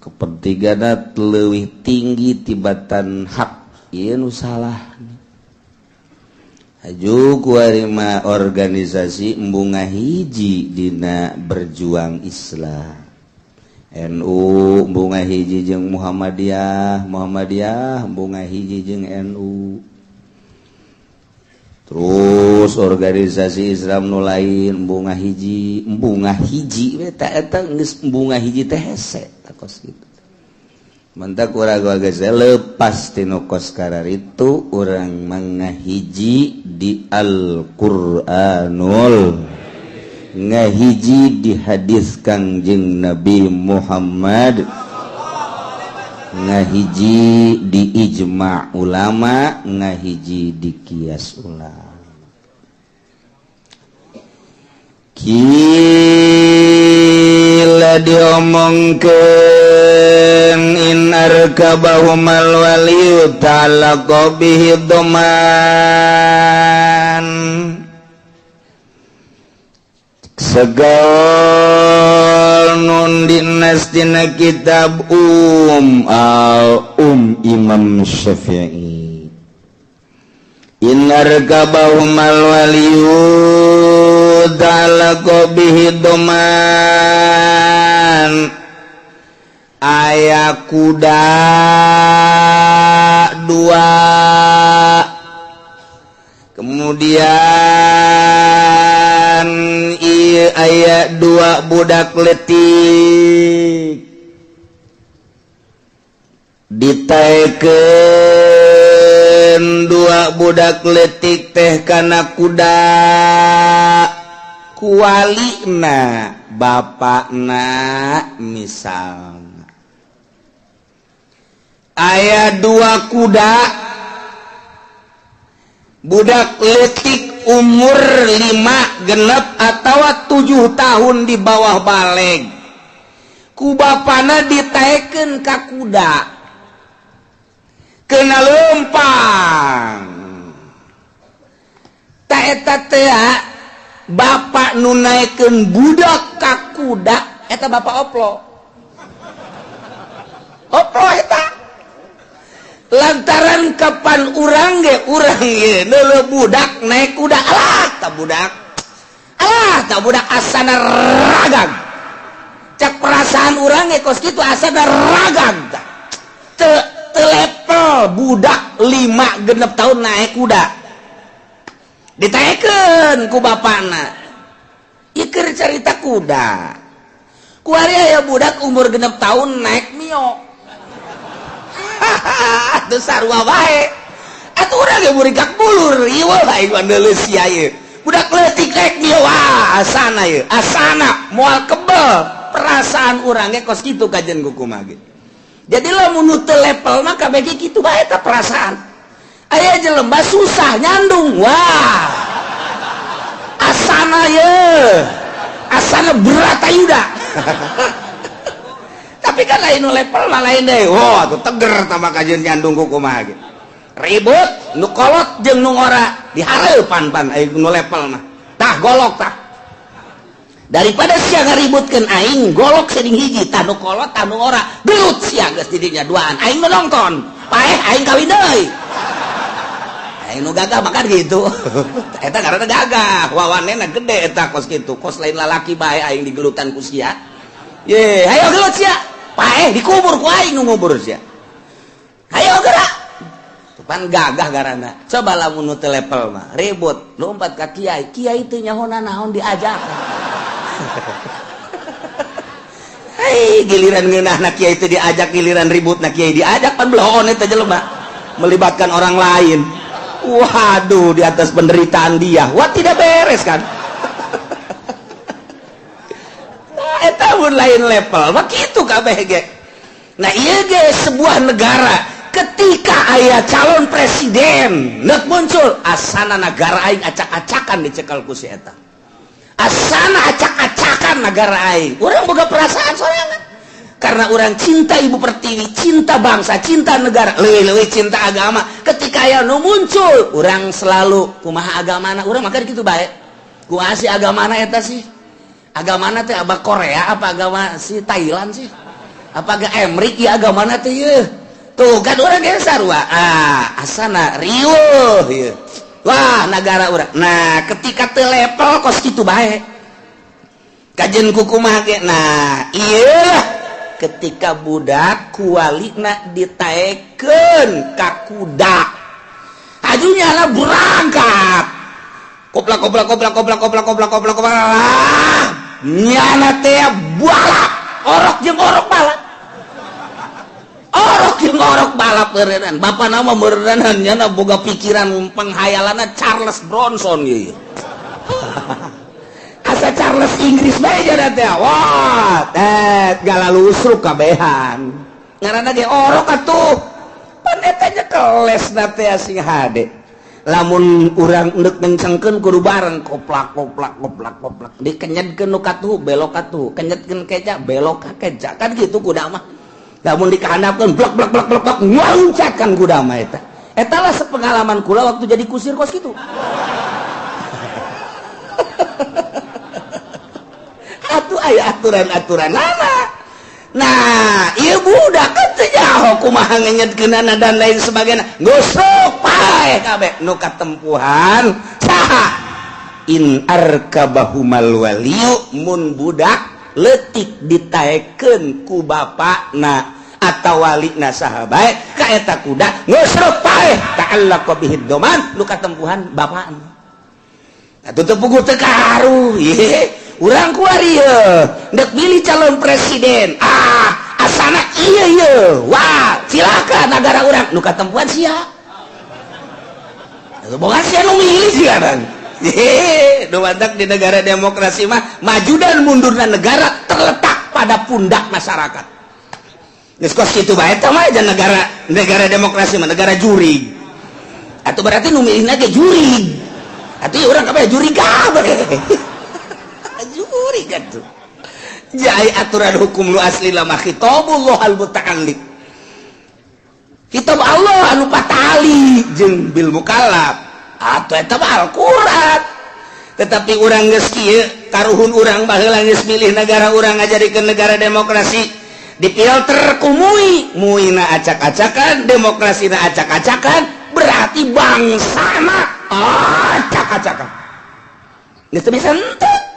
kepentingan leuwih tinggi tibatan hak ieu nu salah aju kuari mah organisasi embunga hiji dina berjuang Islam NU embunga hiji jeung Muhammadiyah embunga hiji jeung NU terus organisasi Islam nu lain embunga hiji we eta geus embunga hiji teh hese takos gitu. Mentak urang geus lepas tinu kos kararitu urang mangahiji di Al-Qur'anul ngahiji di hadis Kangjeng Nabi Muhammad ngahiji di ijma' ulama ngahiji di qiyas ulama kila diomongkeun in arkabahum alwaliyu ta'alaqa bihi doman segal nun dinas dina kitab Imam Syafi'i inna rakabahum alwaliyu ta'alaqa bihi doman aya kuda dua, kemudian aya 2 budak letik ditaikeun 2 budak letik teh kana kuda kualina bapakna misalna aya 2 kuda budak letik umur 5 genep atau 7 tahun di bawah baleg ku bapana ditaikeun ka kuda kena lempang ta eta teh bapak nu naikeun budak ka kuda eta bapak oplo eta lantaran kapan urang ge neuleuh budak naik kuda alah tak budak asana ragag cak perasaan urang ge kos kitu asana ragag teu level budak 5 genep tahun naik kuda ditaikeun ku bapana ieu keur carita kuda ku ari aya budak umur genep tahun naik mio atuh sarua bae atuh urang ge murikak bulur ieu lain wandeuleuh sia ieu budak leutik rek mio asana ieu asana moal kebel perasaan urang ge kos kitu kajen kumaha ge jadi lamun nu teu level mah kabeh kitu bae eta perasaan aya jelema susah nyandung wah asana ye asana berat ayuda tapi kan lain nu level mah lain deui wah tuh teger tambah kajeun nyandung kumaha ge ribut nu kolot jeung nu ngora dihareupan pan aya nu level mah tah golok tah daripada sia ngaributkeun aing golok seding hiji tah nu kolot tah nu ngora belut sia geus di dinya duaan aing menonton paeh aing kawin deui aing nu gagah makan gitu eta ngaranna gagah wawanena gede eta kos kitu kos lain lalaki bae aing digelutan ku sia ye hayo gelut sia paeh dikubur ku aing nu ngubur sia hayo gerak pan gagah garana coba lamun nu teu level mah ribut lompat ka kiai teu nyahona naon diajakan hei giliran ngeunahna kiai teu diajak giliran ributna kiai diajak pan belehon eta jelema melibatkan orang lain waduh di atas penderitaan dia wah tidak beres kan eta mun lain level mah kitu kabeh ge nah ieu ge sebuah negara ketika aya calon presiden neuk muncul asana negara aing acak-acakan dicekel ku si eta asana acak-acakan negara aing urang boga perasaan sorangan karena urang cinta ibu pertiwi cinta bangsa cinta negara leuwih cinta agama ketika aya nu muncul urang selalu kumaha agamana urang mah kitu bae kumaha si agamana eta sih agamana teh apa Korea apa agama si Thailand sih apa ga Emrik ya agamana teh yeuh tuh kan urang ge sarua asana riweuh ieu wah negara urang nah ketika teu level kos kitu bae kajen kumaha ge nah ieu ketika budak kualina ditaekeun ka kuda hajunya lah berangkat koplak nyana teh balap orok jeung orok balap beureunan bapa nama beureunan nyana boga pikiran penghayalanna Charles Bronson ieu asa Charles Inggris bae jana teh wah galalu usruk kabehan ngaranna ge orok atuh pan eta nya kelesna teh sing hade lamun urang neuk mencengkeun kudu bareng koplak dikenyedkeun nu katuh belok katuh kenyedkeun keja belok ka keja kan kitu kuda mah lamun dikahandapkeun blok nguncatkan kuda mah eta lah sepengalaman kula waktu jadi kusir kos kitu atuh aya aturan-aturan lama nah ieu budak teh nyaho kumaha ngenyedkeunana dan lain sebagainya gosok pae kabeh nu katempuhan saha in arkabahumal waliyu mun budak leutik ditaekeun ku bapakna atawa walina saha bae ka eta kuda gosok pae ta'allaqa bihid doman nu katempuhan bapakna atuh teu puguh teu kaharu ieu urang kuar ieu dek pilih calon presiden asana iya wah silakan negara urang nu katempuan sia boga sia nu milih sekarang nu mantak di negara demokrasi mah maju dan mundurna negara terletak pada pundak masyarakat geus kos kitu bae tah mah aja negara demokrasi mah negara juri atuh berarti nu milihna ge juri atuh urang kabeh juri kabeh juri gitu jai aturan hukum lu asli lama khitabullah al-muta'alliq kitab Allah anu patali jeung bil mukallaf atuh eta mah Al-Qur'an tetapi urang geus kieu karuhun urang baheula geus milih negara urang ngajadikeun negara demokrasi dipilter ku muina acak-acakan demokrasina acak-acakan berarti bangsana acak-acakan geus teu bisa henteu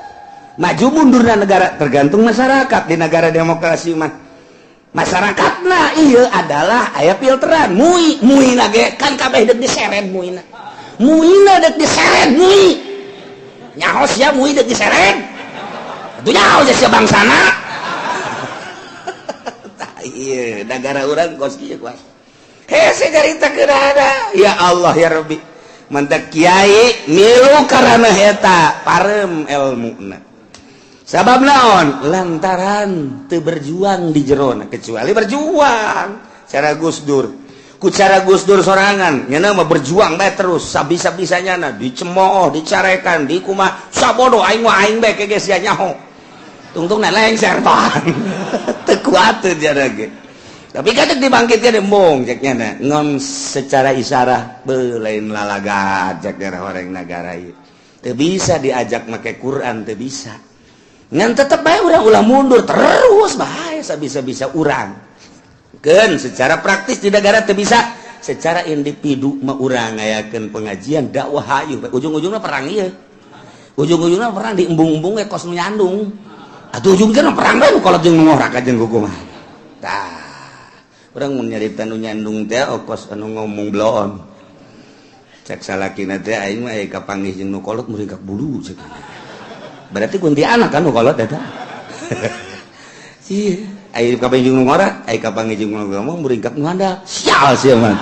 maju mundurna negara tergantung masyarakat di negara demokrasi mah masyarakatna iya adalah aya filteran muina ge kan kabeh deuk diseret muina deuk diseret nyaos ya mui deuk diseret atuh nyaos ya bangsana tah ieu negara urang kos kieu kuat hese carita keunana ya Allah ya Rabbi mantak kiai milu karana eta parem ilmuna sabab naon lantaran teu berjuang di jerona kecuali berjuang cara Gus Dur ku cara Gus Dur sorangan nya mah berjuang bae terus sabisa-bisanya na dicemooh dicarekan di kumaha sabodo aing mah aing bae ke sia nyaho tungtungna lengser pan teu kuat teu jana ge tapi kadek dibangkitkeun embong cek nya ngon secara isyarat beuh lain lalaga cek orang negara ieu teu bisa diajak make Quran teu bisa ngan tetep bae urang ulah mundur terus bahaya sabisa-bisa urang keun secara praktis di negara teu bisa secara individu mah urang ngayakeun pengajian dakwah hayu ujung-ujungna perang ieu ujung-ujungna perang di embung-embung we kos nu nyandung atuh ujungna perang bae kolot jeung ngoraka jeung kukumaha tah urang mun nyarita nu nyandung teh kos anu ngomong bloon cek salakina teh aing mah aya kapanggih jeung nu kolot muringkak bulu cek berarti kuntilanak kan nu kolot eta iya aya kapanggih jeung nu ngora aya kapanggih jeung nu ngomong muringkak nu handap sial sia mah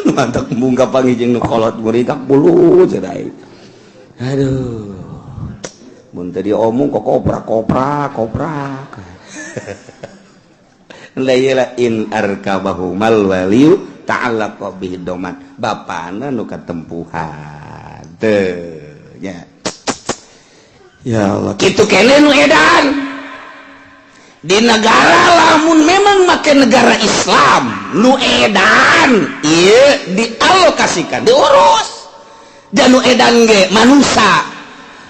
nu mantap mung kapanggih jeung nu kolot muringkak bulu cek aing aduh mun teh diomong kok koprak layla in arkabahu mal waliu ta'allaqa bihi doman bapana nu katempuhan teu nya ya Allah kitu keneh nu edan di negara lamun memang make negara Islam nu edan ieu dialokasikan diurus dan nu edan ge manusia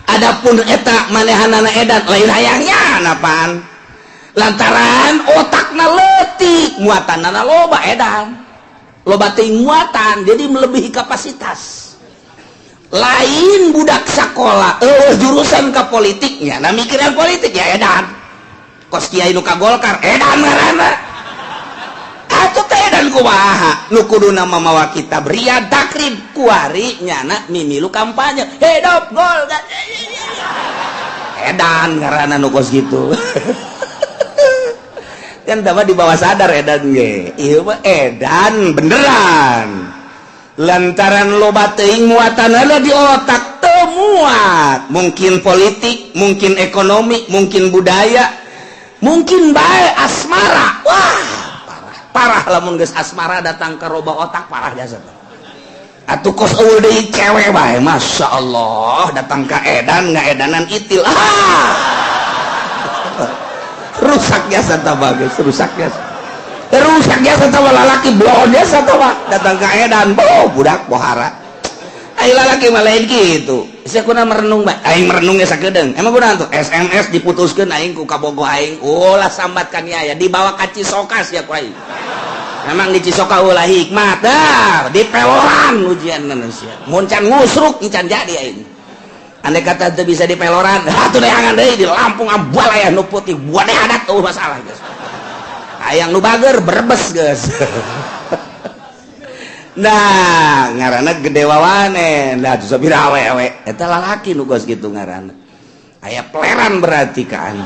adapun eta manehanana edan lain hayangnya napaan lantaran otakna leutik muatanna loba edan loba teuing muatan jadi melebihi kapasitas lain budak sakola jurusan ke politiknya nah mikiran politik ya edan kos kiai nu ka Golkar edan ngaranna atuh teh edan kumaha nu kuduna mamawa kitab riyad takrib kuari nyana mimilu kampanye hidup Golkar edan ngaranna nu kos gitu kan dapat di bawah sadar edan ge ieu mah edan beneran lantaran loba teuing muatanna di otak teu muat mungkin politik mungkin ekonomi mungkin budaya mungkin bae asmara wah parah lamun geus asmara datang ke robah otak parah jasa atuh kos eueuh deui cewek bae masyaallah datang ka edan ngaedanan itil rusak jasa bagus rusak jasa lalaki blon jasa datang ke edan budak pohara ayo lalaki mah lain gitu sia kuna merenung bae aing merenung ge sakedeung emang kunaon tuh SMS diputuskeun aing ku kabogoh aing ulah sambatkan ya dibawa ka Cisokas ya ku aing memang di Cisoka ulah hikmat dah di peloran ujian sia mun can ngusruk can jadi aing andai kata itu bisa di peloran atuh neangan deui di Lampung ambal aya nu putih buat adat tuh masalah geus hayang nu bager berebes geus nah ngaranna gede wawanen lah tuh sabira awewe eta lalaki nu kos kitu ngaranna aya pleran berarti kan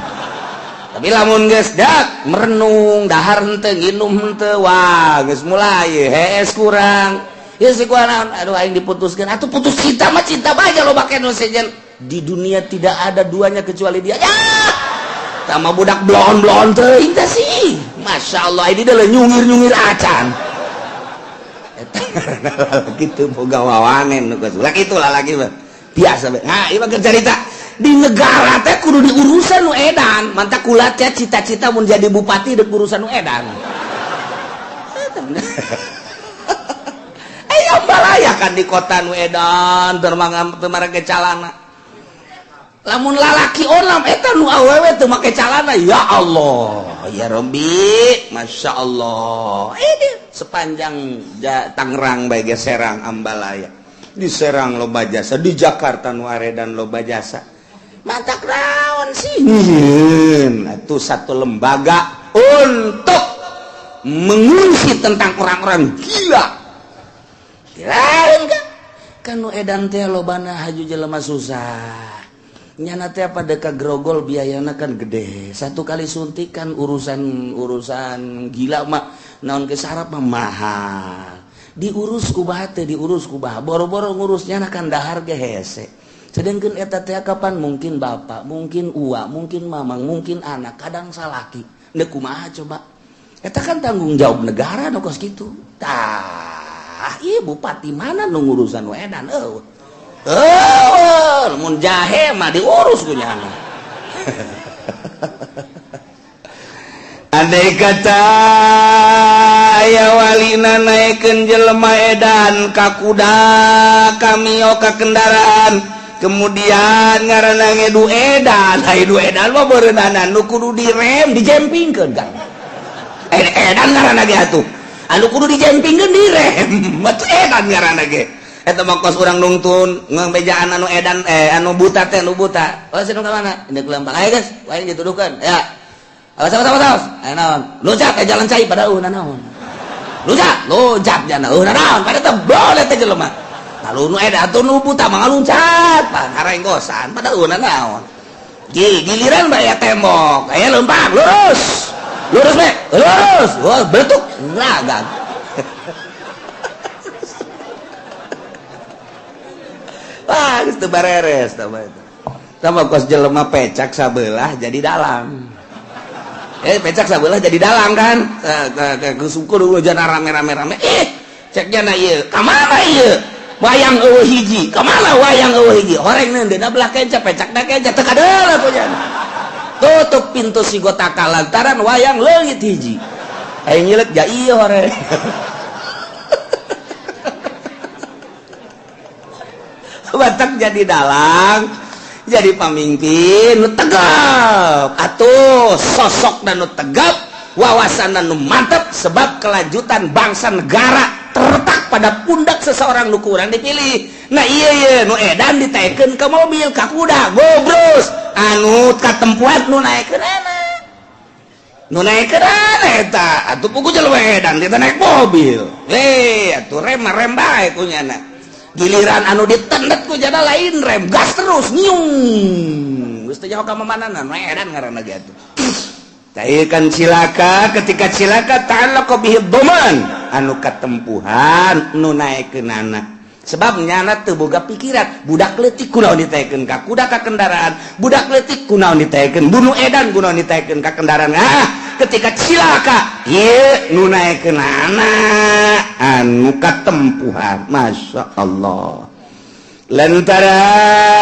tapi lamun geus dak merenung dahar henteu nginum henteu wah geus mulai hees kurang ya si kuana aduh aing diputuskeun atuh putus cinta mah cinta aja lo make nu sejen di dunia tidak ada duanya kecuali dia ya sama budak blon-blon teuing teh sih masyaallah ini deuleu nyungir-nyungir acan gitu boga wawanen nu geus ulah kitu lah lagi mah biasa we nah ieu mah cerita di negara teh kudu diurusan nu edan mantap kula teh cita-cita mun jadi bupati deuk urusan nu edan aya balaya kan di kota nu edan teu make calana lamun lalaki olam eta nu awewe teu make calana ya Allah ya Rabbi masyaallah ini sepanjang Tangerang bae Serang Ambalaya di Serang loba jasa di Jakarta nu aredan loba jasa mantak naon sih itu satu lembaga untuk mengunci tentang orang-orang gila kirain kan nu edan teh lobana haju jelema susah nyana teh pada kagrogol biayana kan gede satu kali suntikan urusan gila mah naon ke sarap mah mahal diurus kubaha teh diurus kubaha boro-boro ngurusnya kan dahar ge hese sedangkan eta teh kapan mungkin bapak mungkin uwa mungkin mamang mungkin anak kadang salaki neuk kumaha coba eta kan tanggung jawab negara nu kos kitu tah ieu bupati mana nu ngurusan nu edan mun jahe mah diurus ku nyana andai kata aya walina naikeun jelema edan ka kuda kamio ka kendaraan kemudian ngaranna ngedu edan edu edan mah beureunanan nu kudu direm dijempingkeun kan edan ngaranna ge atuh anu kudu dijempingkeun direm mah edan ngaranna ge eta mah kos urang nungtun ngebejaan anu edan anu buta teh anu buta oh sinu ka mana ini kelempang aya geus wae dituduhkeun ya awas aya naon lujak jalan cai pada naon lujak jana naon pada teh boleh teh jelema kalau nu edan atuh nu buta mah ngaluncat pan harenggosan pada naon giliran bae tembok aya lempang lurus be lurus wah betuk ngagag wah geus teu bareres tambah kos jelema pecak sabelah jadi dalang pecak sabelah jadi dalang kan kesukur dulu jangan rame-rame ceknya na ieu ka mana ieu wayang eueuh hiji ka mana wayang eueuh hiji horeng neundeuna belah kenca pecak da kenca teu kadeula ku jan tutup pintu sigotaka lantaran wayang leungit hiji aya nyilet ja ieu horeng batak jadi dalang jadi pamimpin nu tegap atuh sosok dan nu tegap wawasan dan nu mantap sebab kelanjutan bangsa negara terletak pada pundak seseorang nu kurang dipilih nah iya nu edan ditaikeun ke mobil ka kuda gobros anu katempuan nu naikeun eta atuh pugu jelema edan kita naik mobil atuh rem bae ku nyana giliran anu ditendet ku jada lain rem gas terus nyung geus teh nyaho ka mamanan edan ngaranna ge atuh kan cilaka ketika cilaka ta'allaqa bihi dhaman anu katempuhan nu naikeun anak sebab nyana teu boga pikiran budak leutik kunaon ditaikeun ka kuda ka kendaraan budak leutik kunaon ditaikeun bunuh edan kunaon ditaikeun ka kendaraan ketika cilaka ieu nu naikeun anak anu katempuhan masyaallah lantaran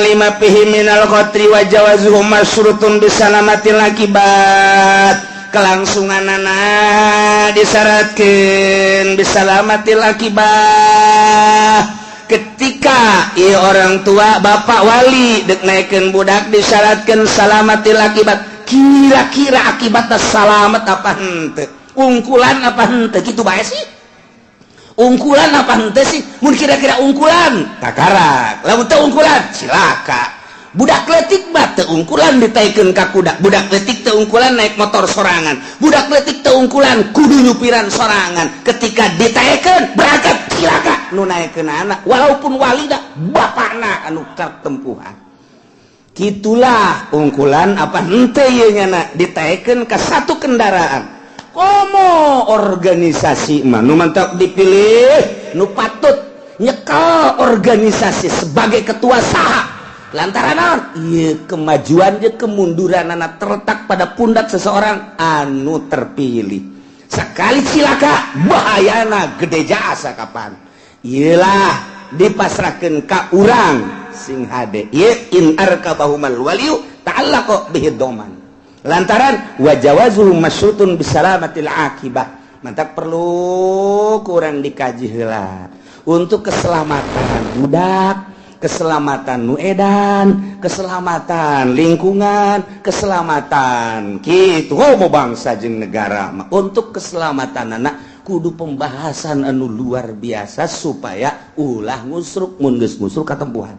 lima pihi minal qatri wa jawazuhu masyrutun bisalamatil akibat kelangsunganana disyaratkeun bisalamatil akibat ketika ieu orang tua bapak wali deuk naikeun budak disyaratkeun salamatil akibat kira-kira akibatna salamet apa henteu ungkulan apa henteu kitu bae sih ungkulan apa henteu sih mun kira-kira ungkulan takarak lamun teu ungkulan cilaka budak letik bate ungkulan ditaikeun ka kuda, budak letik teu ungkulan naik motor sorangan, budak letik teu ungkulan kudu nyupiran sorangan. Ketika ditaikeun berangkat cilaka nu naikeun anak walaupun walida bapana anu keur tempuhan. Kitulah ungkulan apa henteu ieu nya ditaikeun ka satu kendaraan. Komo organisasi mah nu mantap dipilih nu patut nyekel organisasi sebagai ketua saha. Lantaran iya kemajuan je kemunduran anak terletak pada pundak seseorang anu terpilih. Sekali cilaka bahayana gede jasa kapan. Iyalah dipasrahkan ka urang sing hade. Iya in arkabahumal waliyu ta'allaqa bihi doman. Lantaran wajawazuhu masyutun bisalamatil akibah. Mantap perlu kurang dikaji heula untuk keselamatan budak, keselamatan nu edan, keselamatan lingkungan, keselamatan kitu mau bangsa jeung negara. Untuk keselamatan anak kudu pembahasan anu luar biasa supaya ulah ngusruk mun geus ngusruk katempuhan.